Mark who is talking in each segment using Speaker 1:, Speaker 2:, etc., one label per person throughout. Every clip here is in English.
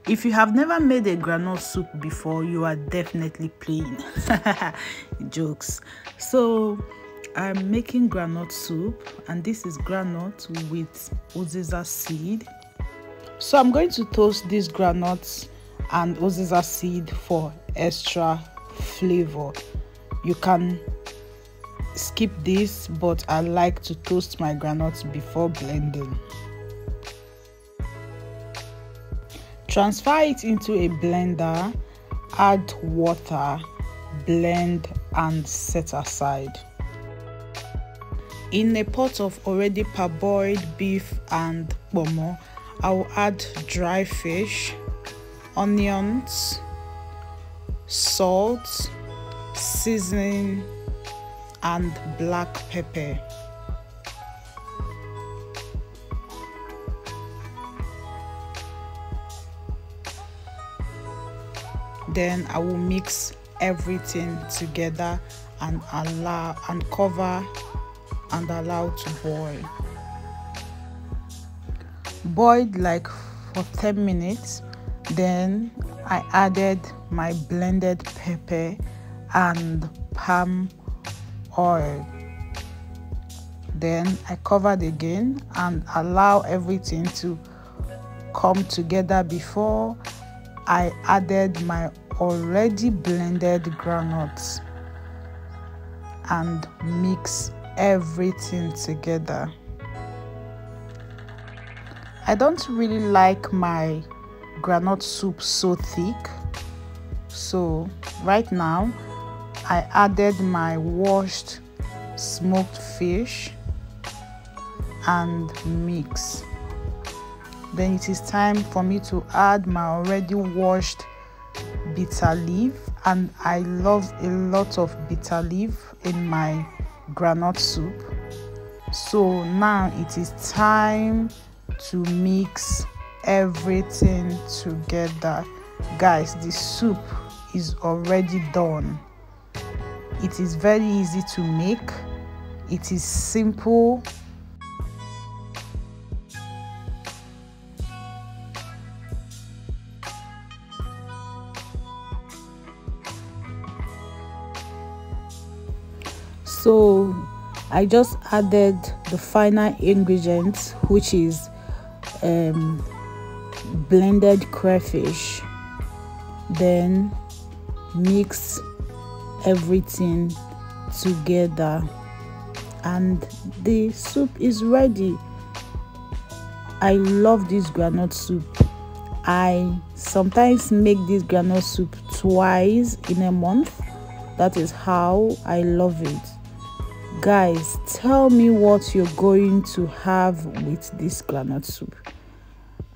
Speaker 1: If you have never made a groundnut soup before, you are definitely playing. Jokes. So I'm making groundnut soup, and this is groundnut with UZIZA seed. So I'm going to toast these groundnuts and UZIZA seed for extra flavor. You can skip this, but I like to toast my groundnuts before blending. Transfer it into a blender, add water, blend and set aside. In a pot of already parboiled beef and pomo, I will add dry fish, onions, salt, seasoning and black pepper. Then I will mix everything together and cover and allow to boil. Boiled like for 10 minutes. Then I added my blended pepper and palm oil. Then I covered again and allow everything to come together before I added my already blended groundnuts and mix everything together. I don't really like my groundnut soup so thick, so right now I added my washed smoked fish and mix. Then it is time for me to add my already washed bitter leaf, and I love a lot of bitter leaf in my groundnut soup. So now it is time to mix everything together. Guys, the soup is already done. It is very easy to make. It is simple. So I just added the final ingredients, which is blended crayfish. Then mix everything together and the soup is ready. I love this groundnut soup. I sometimes make this groundnut soup twice in a month. That is how I love it. Guys, tell me what you're going to have with this groundnut soup.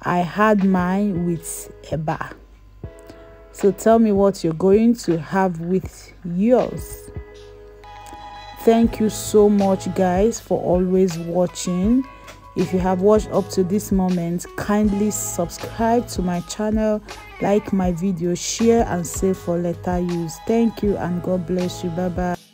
Speaker 1: I had mine with eba. So tell me what you're going to have with yours. Thank you so much, guys, for always watching. If you have watched up to this moment, kindly subscribe to my channel, like my video, share and save for later use. Thank you and God bless you. Bye bye.